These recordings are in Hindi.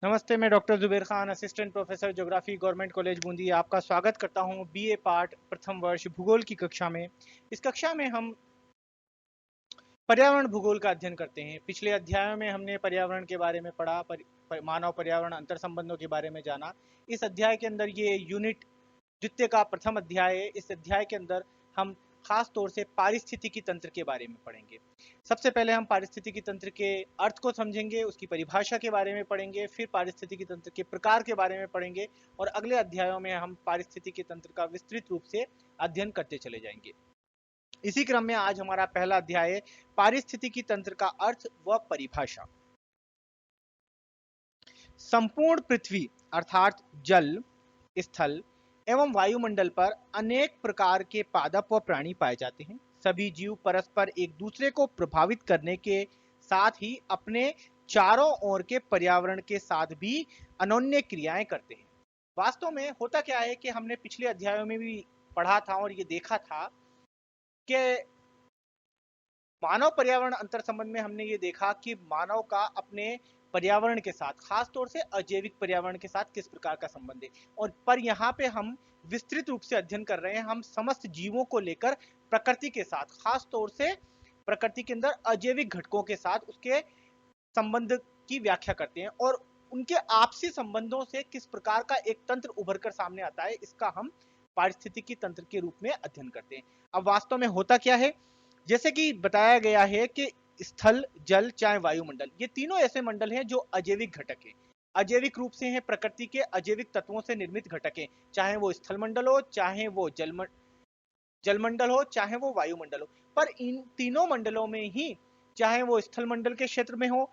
नमस्ते, मैं doctor Zuber Khan, assistant professor geography, government college Bundi आपका स्वागत करता हूं बीए पार्ट प्रथम वर्ष भूगोल की कक्षा में। इस कक्षा में हम पर्यावरण भूगोल का अध्ययन करते हैं। पिछले अध्यायों में हमने पर्यावरण के बारे में पढ़ा, मानव पर्यावरण अंतर संबंधों के बारे में जाना। इस अध्याय के अंदर ये यूनिट द्वितीय का प्रथम अध्याय है। इस अध्याय के अंदर हम खास तौर से पारिस्थितिकी तंत्र के बारे में पढ़ेंगे। सबसे पहले हम पारिस्थितिकी तंत्र के अर्थ को समझेंगे, उसकी परिभाषा के बारे में पढ़ेंगे, फिर पारिस्थितिकी तंत्र के प्रकार के बारे में पढ़ेंगे और अगले अध्यायों में हम पारिस्थितिकी तंत्र का विस्तृत रूप से अध्ययन करते चले जाएंगे। इसी क्रम में आज हमारा पहला अध्याय है पारिस्थितिकी तंत्र का अर्थ व परिभाषा। संपूर्ण पृथ्वी अर्थात जल, स्थल एवं वायुमंडल पर अनेक प्रकार के पादप व प्राणी पाए जाते हैं। सभी जीव परस्पर एक दूसरे को प्रभावित करने के साथ ही अपने चारों ओर के पर्यावरण के साथ भी अनोन्य क्रियाएं करते हैं। वास्तव में होता क्या है कि हमने पिछले अध्यायों में भी पढ़ा था और ये देखा था कि मानव पर्यावरण अंतर संबंध में हमने ये देखा कि मानव का अपने पर्यावरण के साथ, खास तौर से अजैविक पर्यावरण के साथ किस प्रकार का संबंध है। और पर यहाँ पे हम विस्तृत रूप से अध्ययन कर रहे हैं, हम समस्त जीवों को लेकर प्रकृति के साथ, खास तौर से प्रकृति के अंदर अजैविक घटकों के साथ उसके संबंध की व्याख्या करते हैं और उनके आपसी संबंधों से किस प्रकार का एक तंत्र उभर कर सामने आता है, इसका हम पारिस्थितिकी तंत्र के रूप में अध्ययन करते हैं। अब वास्तव में होता क्या है, जैसे कि बताया गया है कि स्थल, जल, चाहे वायुमंडल, ये तीनों ऐसे मंडल हैं जो अजैविक घटक है, अजैविक रूप से हैं, प्रकृति के अजैविक तत्वों से निर्मित घटक हैं। चाहे वो स्थल मंडल हो, चाहे वो जलमंडल हो, चाहे वो वायुमंडल हो। पर इन तीनों मंडलों में ही, चाहे वो स्थल मंडल के क्षेत्र में हो,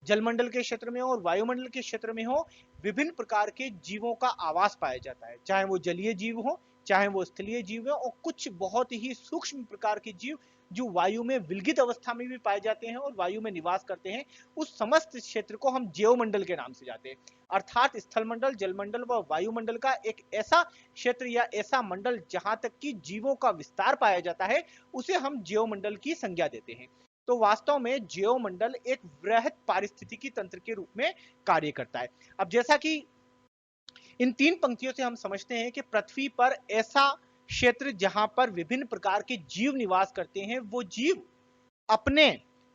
जलमंडल के क्षेत्र में हो और वायुमंडल के क्षेत्र में हो, विभिन्न प्रकार के जीवों का आवास पाया जाता है। चाहे वो जलीय जीव हो, चाहे वो स्थलीय जीव हो, और कुछ बहुत ही सूक्ष्म प्रकार के जीव जो वायु में विलगित अवस्था में भी पाए जाते हैं और वायु में निवास करते हैं, उस समस्त क्षेत्र को हम जैवमंडल के नाम से जाते हैं। अर्थात स्थल मंडल, जलमंडल व वायुमंडल का एक ऐसा क्षेत्र या ऐसा मंडल जहां तक कि जीवों का विस्तार पाया जाता है, उसे हम जैवमंडल की संज्ञा देते हैं। तो वास्तव में जैवमंडल एक वृहत पारिस्थितिकी तंत्र के रूप में कार्य करता है। अब जैसा कि इन तीन पंक्तियों से हम समझते हैं कि पृथ्वी पर ऐसा क्षेत्र जहां पर विभिन्न प्रकार के जीव निवास करते हैं, वो जीव अपने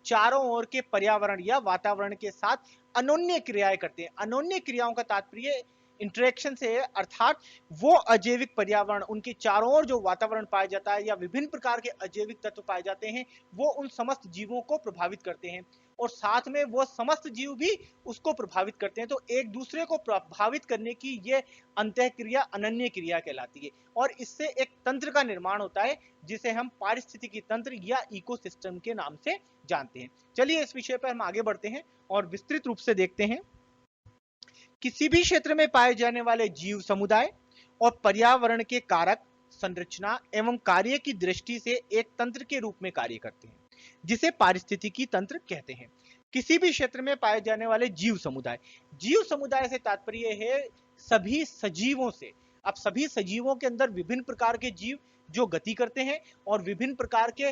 चारों ओर के पर्यावरण या वातावरण के साथ अनोन्य क्रियाएं करते हैं। अनोन्य क्रियाओं का तात्पर्य इंटरेक्शन से है, अर्थात वो अजैविक पर्यावरण, उनके चारों ओर जो वातावरण पाया जाता है या विभिन्न प्रकार के अजैविक तत्व पाए जाते हैं, वो उन समस्त जीवों को प्रभावित करते हैं और साथ में वो समस्त जीव भी उसको प्रभावित करते हैं। तो एक दूसरे को प्रभावित करने की ये अंतःक्रिया अनन्य क्रिया कहलाती है और इससे एक तंत्र का निर्माण होता है जिसे हम पारिस्थितिकी तंत्र या इकोसिस्टम के नाम से जानते हैं। चलिए इस विषय पर हम आगे बढ़ते हैं और विस्तृत रूप से देखते हैं। किसी भी क्षेत्र में पाए जाने वाले जीव समुदाय और पर्यावरण के कारक संरचना एवं कार्य की दृष्टि से एक तंत्र के रूप में कार्य करते हैं, जिसे पारिस्थितिकी तंत्र कहते हैं। किसी भी क्षेत्र में पाए जाने वाले जीव समुदाय से तात्पर्य है सभी सजीवों से। अब सभी सजीवों के अंदर विभिन्न प्रकार के जीव जो गति करते हैं और विभिन्न प्रकार के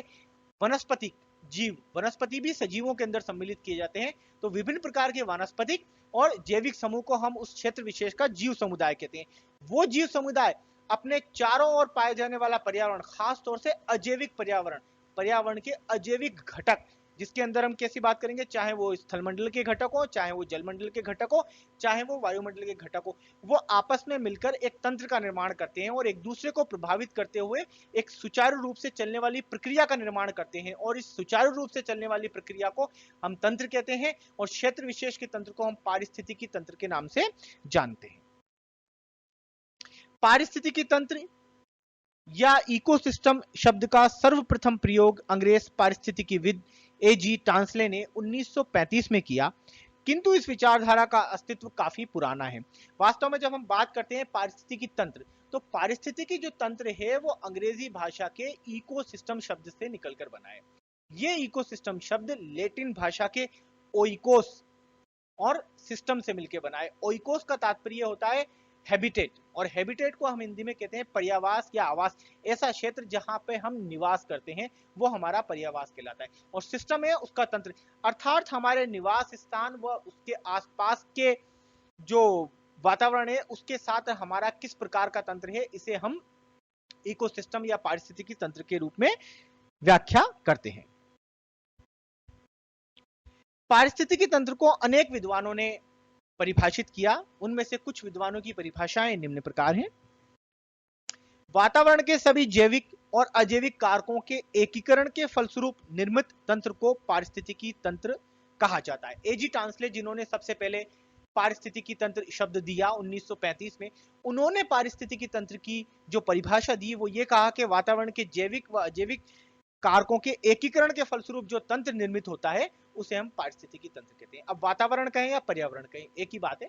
वनस्पति जीव, वनस्पति भी सजीवों के अंदर सम्मिलित किए जाते हैं। तो विभिन्न प्रकार के वनस्पतिक और जैविक समूह को हम उस क्षेत्र विशेष का जीव समुदाय कहते हैं। वो जीव समुदाय अपने चारों ओर पाए जाने वाला पर्यावरण, खास तौर से अजैविक पर्यावरण, पर्यावरण के अजैविक घटक, जिसके अंदर हम कैसी बात करेंगे, चाहे वो स्थल मंडल के घटक हो, चाहे वो जल मंडल के घटक हो, चाहे वो वायुमंडल के घटक हो, वो आपस में मिलकर एक तंत्र का निर्माण करते हैं और एक दूसरे को प्रभावित करते हुए एक सुचारू रूप से चलने वाली प्रक्रिया का निर्माण करते हैं और इस सुचारू रूप से चलने वाली प्रक्रिया को हम तंत्र कहते हैं और क्षेत्र विशेष के तंत्र को हम पारिस्थितिकी तंत्र के नाम से जानते हैं। पारिस्थितिकी तंत्र या इकोसिस्टम शब्द का सर्वप्रथम प्रयोग अंग्रेज पारिस्थितिकीविद A.G. टांसले ने 1935 में किया, किंतु इस विचारधारा का अस्तित्व काफी पुराना है। वास्तव में जब हम बात करते हैं पारिस्थितिकी तंत्र, तो पारिस्थितिकी जो तंत्र है वो अंग्रेजी भाषा के इकोसिस्टम शब्द से निकलकर बना है। ये इकोसिस्टम शब्द लेटिन भाषा के ओइकोस और सिस्टम से मिलकर बना है। ओइकोस का तात्पर्य होता है हैबिटेट, और हैबिटेट को हम हिंदी में कहते हैं पर्यावास या आवास। ऐसा क्षेत्र जहां पे हम निवास करते हैं वो हमारा पर्यावास कहलाता है और सिस्टम है उसका तंत्र, अर्थात हमारे निवास स्थान व उसके आसपास के जो वातावरण है उसके साथ हमारा किस प्रकार का तंत्र है, इसे हम इकोसिस्टम या पारिस्थितिकी तंत्र के रूप में व्याख्या करते हैं। पारिस्थितिकी तंत्र को अनेक विद्वानों ने परिभाषित किया। उनमें से कुछ विद्वानों की परिभाषाएं निम्न प्रकार हैं। वातावरण के सभी जैविक और अजैविक कारकों के एकीकरण के फलस्वरूप निर्मित तंत्र को पारिस्थितिकी तंत्र कहा जाता है। एजी टांसले, जिन्होंने सबसे पहले पारिस्थितिकी तंत्र शब्द दिया 1935 में, उन्होंने पारिस्थितिकी तंत्र की जो परिभाषा दी वो ये कहा कि वातावरण के जैविक व अजैविक कारकों के एकीकरण के फलस्वरूप जो तंत्र निर्मित होता है उसे हम पारिस्थितिकी तंत्र कहते हैं। अब वातावरण कहें या पर्यावरण कहें, एक ही बात है।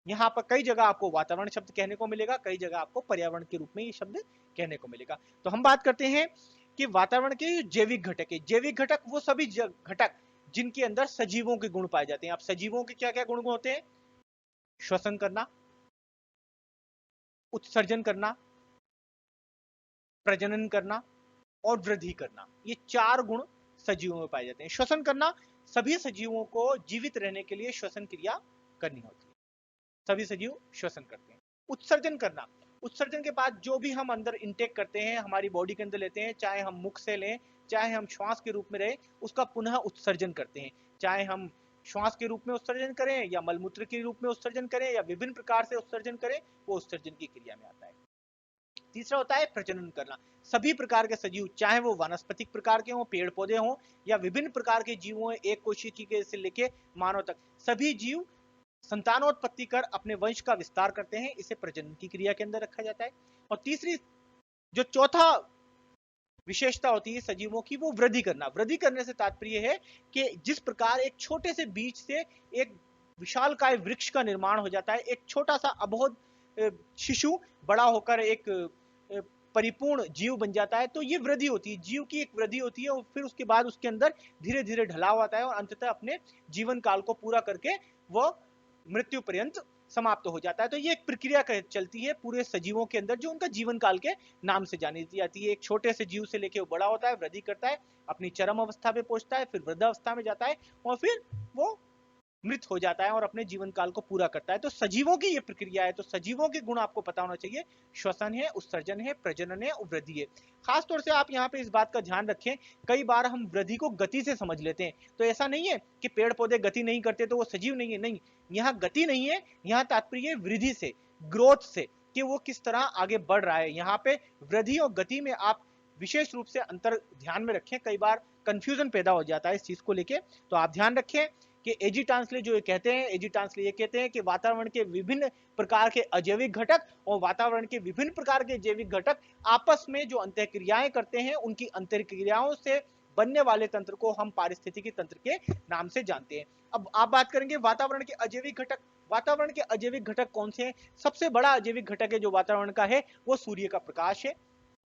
यहाँ पर कई जगह आपको वातावरण शब्द कहने को मिलेगा, कई जगह आपको पर्यावरण के रूप में ये शब्द कहने को मिलेगा। तो हम बात करते हैं कि वातावरण के जैविक घटक है। जैविक घटक वो सभी घटक जिनके अंदर सजीवों के गुण पाए जाते हैं। अब सजीवों के क्या क्या गुण होते हैं? श्वसन करना, उत्सर्जन करना, प्रजनन करना और वृद्धि करना। ये 4 गुण सजीवों में पाए जाते हैं। श्वसन करना, सभी सजीवों को जीवित रहने के लिए श्वसन क्रिया करनी होती है। सभी सजीव श्वसन करते हैं। उत्सर्जन करना, उत्सर्जन के बाद जो भी हम अंदर इनटेक करते हैं, हमारी बॉडी के अंदर लेते हैं, चाहे हम मुख से लें, चाहे हम श्वास के रूप में रहे, उसका पुनः उत्सर्जन करते हैं। चाहे हम श्वास के रूप में उत्सर्जन करें या मलमूत्र के रूप में उत्सर्जन करें या विभिन्न प्रकार से उत्सर्जन करें, वो उत्सर्जन की क्रिया में आता है। तीसरा होता है प्रजनन करना। सभी प्रकार के सजीव, चाहे वो वनस्पतिक प्रकार के हों, पेड़ पौधे हों या विभिन्न प्रकार के जीव हों, एक कोशिकीय से लेके मानव तक, सभी जीव संतानोत्पत्ति कर अपने वंश का विस्तार करते हैं। इसे प्रजनन की क्रिया के अंदर रखा जाता है। और तीसरी जो चौथा विशेषता होती है सजीवों की, वो वृद्धि करना। वृद्धि करने से तात्पर्य है कि जिस प्रकार एक छोटे से बीज से एक विशालकाय वृक्ष का निर्माण हो जाता है, एक छोटा सा अबोध शिशु बड़ा होकर एक परिपूर्ण जीव बन जाता है, तो ये वृद्धि होती है, जीव की एक वृद्धि होती है। और फिर उसके बाद उसके अंदर धीरे धीरे ढलाव आता है और अंततः अपने जीवन काल को पूरा करके वह मृत्यु पर्यंत समाप्त हो जाता है। तो ये एक प्रक्रिया चलती है पूरे सजीवों के अंदर, जो उनका जीवन काल के नाम से जानी जाती है। एक छोटे से जीव से लेके वो बड़ा होता है, वृद्धि करता है, अपनी चरम अवस्था पे पहुंचता है, फिर वृद्धावस्था में जाता है और फिर वो मृत हो जाता है और अपने जीवन काल को पूरा करता है। तो सजीवों की ये प्रक्रिया है। तो सजीवों के गुण आपको पता होना चाहिए। श्वसन है, उत्सर्जन है, प्रजनन है, वृद्धि है। खासतौर से आप यहाँ पे इस बात का ध्यान रखें, कई बार हम वृद्धि को गति से समझ लेते हैं। तो ऐसा नहीं है कि पेड़ पौधे गति नहीं करते तो वो सजीव नहीं है, नहीं, यहाँ गति नहीं है, यहाँ तात्पर्य वृद्धि से, ग्रोथ से, कि वो किस तरह आगे बढ़ रहा है। यहाँ पे वृद्धि और गति में आप विशेष रूप से अंतर ध्यान में रखें। कई बार कंफ्यूजन पैदा हो जाता है इस चीज को लेके, तो आप ध्यान रखें कि एजी टांसले जो ये कहते हैं, एजी टांसले ये कहते हैं कि वातावरण के विभिन्न प्रकार के अजैविक घटक और वातावरण के विभिन्न प्रकार के जैविक घटक आपस में जो अंतःक्रियाएं करते हैं, उनकी अंतःक्रियाओं से बनने वाले तंत्र को हम पारिस्थितिकी तंत्र के नाम से जानते हैं। अब आप बात करेंगे वातावरण के अजैविक घटक। वातावरण के अजैविक घटक कौन से हैं? सबसे बड़ा अजैविक घटक है जो वातावरण का है, वो सूर्य का प्रकाश है,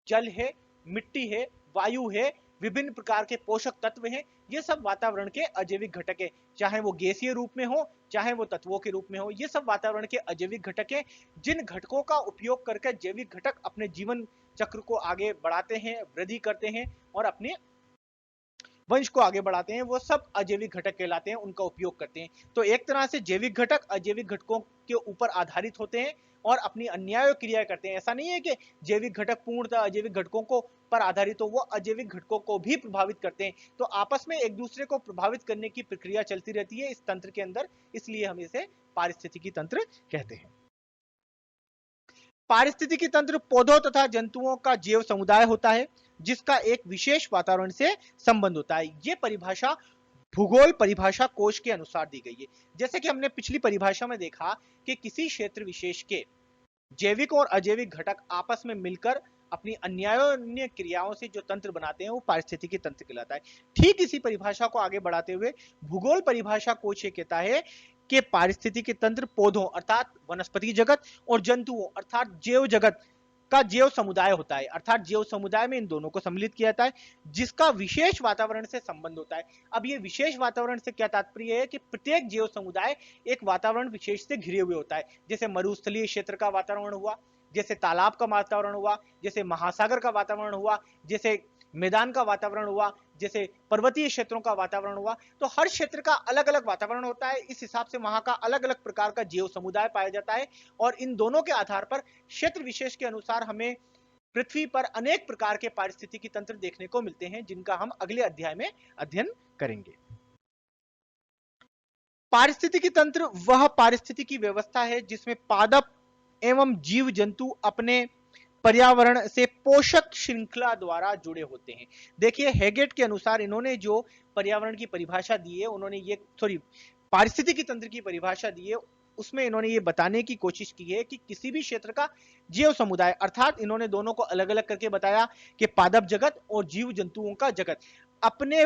जल है, मिट्टी है, वायु है, विभिन्न प्रकार के पोषक तत्व हैं। ये सब वातावरण के अजैविक घटक है, चाहे वो गैसीय रूप में हो, चाहे वो तत्वों के रूप में हो। ये सब वातावरण के अजैविक घटक हैं, जिन घटकों का उपयोग करके जैविक घटक अपने जीवन चक्र को आगे बढ़ाते हैं, वृद्धि करते हैं और अपने वंश को आगे बढ़ाते हैं, वो सब अजैविक घटक कहलाते हैं, उनका उपयोग करते हैं। तो एक तरह से जैविक घटक अजैविक घटकों के ऊपर आधारित होते हैं और अपनी अन्याय क्रिया करते हैं। ऐसा नहीं है कि जैविक घटक पूर्णतः अजैविक घटकों को पर आधारित हो, वो अजैविक घटकों को भी प्रभावित करते हैं। तो आपस में एक दूसरे को प्रभावित करने की प्रक्रिया चलती रहती है इस तंत्र के अंदर, इसलिए हम इसे पारिस्थितिकी तंत्र कहते हैं। पारिस्थितिकी तंत्र पौधों तथा जंतुओं का जैव समुदाय होता है, जिसका एक विशेष वातावरण से संबंध होता है। ये परिभाषा भूगोल परिभाषा कोश के अनुसार दी गई है। जैसे कि हमने पिछली परिभाषा में देखा कि किसी क्षेत्र विशेष के जैविक और अजैविक घटक आपस में मिलकर अपनी अन्योन्य क्रियाओं से जो तंत्र बनाते हैं वो पारिस्थितिकी तंत्र कहलाता है। ठीक इसी परिभाषा को आगे बढ़ाते हुए भूगोल परिभाषा कोश ये कहता है कि पारिस्थितिकी तंत्र पौधों अर्थात वनस्पति जगत और जंतुओं अर्थात जैव जगत का जैव समुदाय होता है। अर्थात जैव समुदाय में इन दोनों को सम्मिलित किया जाता है, जिसका विशेष वातावरण से संबंध होता है। अब ये विशेष वातावरण से क्या तात्पर्य है कि प्रत्येक जैव समुदाय एक वातावरण विशेष से घिरे हुए होता है। जैसे मरुस्थलीय क्षेत्र का वातावरण हुआ, जैसे तालाब का वातावरण हुआ, जैसे महासागर का वातावरण हुआ, जैसे मैदान का वातावरण हुआ, जैसे पर्वतीय क्षेत्रों का वातावरण हुआ, तो हर क्षेत्र का अलग अलग वातावरण होता है। इस हिसाब से वहां का अलग अलग प्रकार का जीव समुदाय पाया जाता है और इन दोनों के आधार पर क्षेत्र विशेष के अनुसार हमें पृथ्वी पर अनेक प्रकार के पारिस्थितिकी तंत्र देखने को मिलते हैं, जिनका हम अगले अध्याय में अध्ययन करेंगे। पारिस्थितिकी तंत्र वह पारिस्थितिकी व्यवस्था है जिसमें पादप एवं जीव जंतु अपने पर्यावरण से पोषक श्रृंखला द्वारा जुड़े होते हैं। देखिए, हेगेट के अनुसार इन्होंने जो पर्यावरण की परिभाषा दी है, उन्होंने ये पारिस्थितिकी तंत्र की परिभाषा दी है, उसमें इन्होंने ये बताने की कोशिश की है कि किसी भी क्षेत्र का जीव समुदाय, अर्थात इन्होंने दोनों को अलग अलग करके बताया कि पादप जगत और जीव जंतुओं का जगत अपने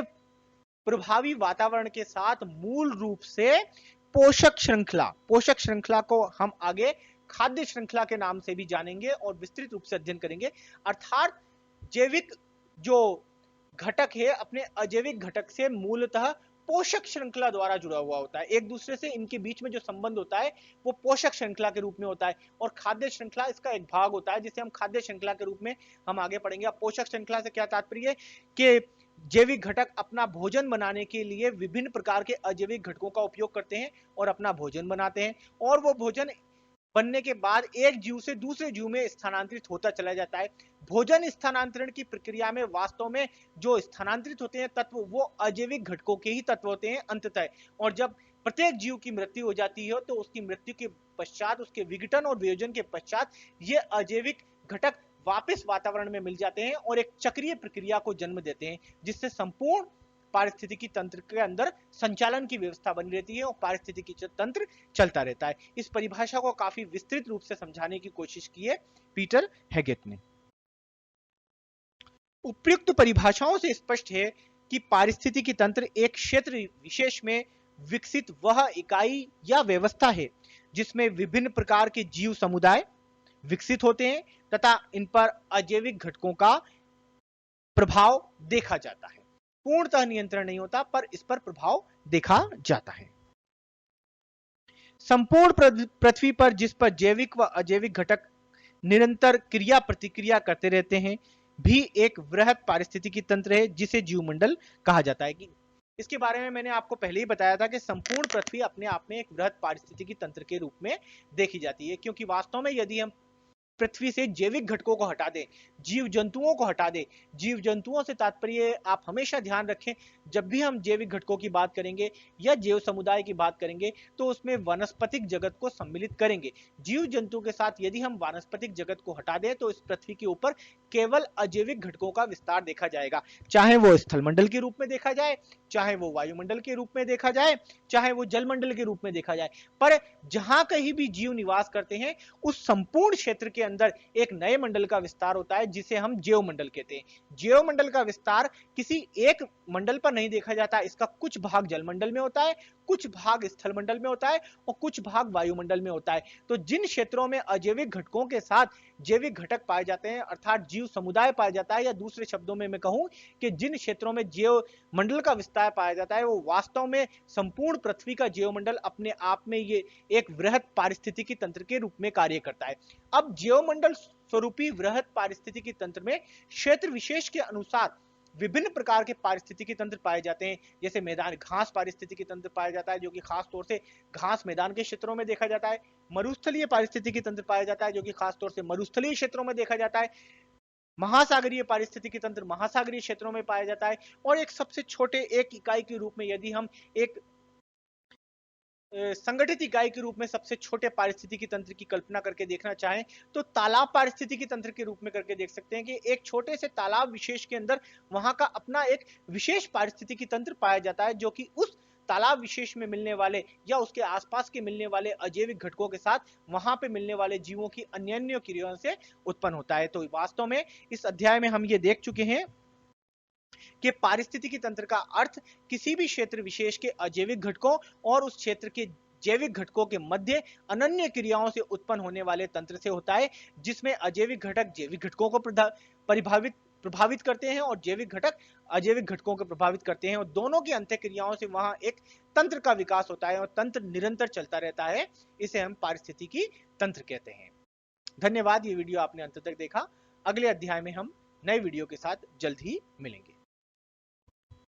प्रभावी वातावरण के साथ मूल रूप से पोषक श्रृंखला को हम आगे खाद्य श्रृंखला के नाम से भी जानेंगे और विस्तृत रूप से अध्ययन करेंगे। अर्थात जैविक जो घटक है अपने अजैविक घटक से मूलतः पोषक श्रृंखला द्वारा जुड़ा हुआ होता है। एक दूसरे से इनके बीच में जो संबंध होता है वो पोषक श्रृंखला के रूप में होता है और खाद्य श्रृंखला इसका एक भाग होता है, जिसे हम खाद्य श्रृंखला के रूप में हम आगे पढ़ेंगे। अब पोषक श्रृंखला से क्या तात्पर्य है कि जैविक घटक अपना भोजन बनाने के लिए विभिन्न प्रकार के अजैविक घटकों का उपयोग करते हैं और अपना भोजन बनाते हैं, और वो भोजन बनने के बाद एक जीव से दूसरे जीव में स्थानांतरित होता चला जाता है। भोजन स्थानांतरण की प्रक्रिया में वास्तव में जो स्थानांतरित होते हैं तत्व वो अजैविक घटकों के ही तत्व होते हैं अंततः, और जब प्रत्येक जीव की मृत्यु हो जाती है तो उसकी मृत्यु के पश्चात, उसके विघटन और वियोजन के पश्चात ये अजैविक घटक वापस वातावरण में मिल जाते हैं और एक चक्रीय प्रक्रिया को जन्म देते हैं, जिससे संपूर्ण पारिस्थितिकी तंत्र के अंदर संचालन की व्यवस्था बनी रहती है और पारिस्थितिकी तंत्र चलता रहता है। इस परिभाषा को काफी विस्तृत रूप से समझाने की कोशिश की है पीटर हेगेट ने। उपयुक्त परिभाषाओं से स्पष्ट है कि पारिस्थितिकी तंत्र एक क्षेत्र विशेष में विकसित वह इकाई या व्यवस्था है जिसमें विभिन्न प्रकार के जीव समुदाय विकसित होते हैं तथा इन पर अजैविक घटकों का प्रभाव देखा जाता है। पूर्णतः नियंत्रण नहीं होता पर इस पर प्रभाव देखा जाता है। संपूर्ण पृथ्वी पर जिस पर जैविक व अजैविक घटक निरंतर क्रिया प्रतिक्रिया करते रहते हैं भी एक वृहत पारिस्थितिकी तंत्र है जिसे जीवमंडल कहा जाता है। कि इसके बारे में मैंने आपको पहले ही बताया था कि संपूर्ण पृथ्वी अपने आप में एक वृहत पारिस्थितिकी तंत्र के रूप में देखी जाती है, क्योंकि वास्तव में यदि हम पृथ्वी से जैविक घटकों को हटा दें, जीव जंतुओं को हटा दें, जीव जंतुओं से तात्पर्य आप हमेशा ध्यान रखें जब भी हम जैविक घटकों की बात करेंगे या जैव समुदाय की बात करेंगे तो उसमें वनस्पतिक जगत को सम्मिलित करेंगे। जीव जंतु के साथ यदि हम वनस्पतिक जगत को हटा दें तो इस पृथ्वी के ऊपर केवल अजैविक घटकों का विस्तार देखा जाएगा, चाहे वो स्थलमंडल के रूप में देखा जाए, चाहे वो वायुमंडल के रूप में देखा जाए, चाहे वो जलमंडल के रूप में देखा जाए। पर जहां कहीं भी जीव निवास करते हैं उस संपूर्ण क्षेत्र के अंदर एक नए मंडल का विस्तार होता है जिसे हम जैव मंडल कहते हैं। जैव मंडल का विस्तार किसी एक मंडल पर नहीं देखा जाता, इसका कुछ भाग जलमंडल में होता है, कुछ भाग स्थल मंडल में होता है और कुछ भाग वायुमंडल में होता है। तो जिन क्षेत्रों में अजैविक घटकों के साथ जैविक घटक पाए जाते हैं अर्थात जीव समुदाय पाया जाता है, या दूसरे शब्दों में मैं कहूं कि जिन क्षेत्रों में जैव मंडल का विस्तार पाया जाता है वो वास्तव में संपूर्ण पृथ्वी का जैव मंडल अपने आप में ये एक वृहत पारिस्थितिकी तंत्र के रूप में कार्य करता है। अब जैव मंडल स्वरूपी वृहत पारिस्थितिकी तंत्र में क्षेत्र विशेष के अनुसार विभिन्न प्रकार के पारिस्थितिकी तंत्र पाए जाते हैं। जैसे मैदान घास पारिस्थितिकी तंत्र पाया जाता है जो कि खास तौर से घास मैदान के क्षेत्रों में देखा जाता है। मरुस्थलीय पारिस्थितिकी तंत्र पाया जाता है जो कि खास तौर से मरुस्थलीय क्षेत्रों में देखा जाता है। महासागरीय पारिस्थितिकी तंत्र महासागरीय क्षेत्रों में पाया जाता है। और एक सबसे छोटे एक इकाई के रूप में यदि हम एक संगठित इकाई के रूप में सबसे छोटे पारिस्थितिकी तंत्र की कल्पना करके देखना चाहें तो तालाब पारिस्थितिकी तंत्र के रूप में करके देख सकते हैं कि एक छोटे से तालाब विशेष के अंदर वहां का अपना एक विशेष पारिस्थितिकी तंत्र पाया जाता है जो कि उस तालाब विशेष में मिलने वाले या उसके आसपास के मिलने वाले अजैविक घटकों के साथ वहां पे मिलने वाले जीवों की अन्योन्य क्रियाओं से उत्पन्न होता है। तो वास्तव में इस अध्याय में हम ये देख चुके हैं कि पारिस्थितिकी तंत्र का अर्थ किसी भी क्षेत्र विशेष के अजैविक घटकों और उस क्षेत्र के जैविक घटकों के मध्य अनन्य क्रियाओं से उत्पन्न होने वाले तंत्र से होता है, जिसमें अजैविक घटक जैविक घटकों को प्रभावित करते हैं और जैविक घटक अजैविक घटकों को प्रभावित करते हैं और दोनों की अंत्य क्रियाओं से वहां एक तंत्र का विकास होता है और तंत्र निरंतर चलता रहता है। इसे हम पारिस्थितिकी तंत्र कहते हैं। धन्यवाद, ये वीडियो आपने अंत तक देखा। अगले अध्याय में हम नए वीडियो के साथ जल्द ही मिलेंगे।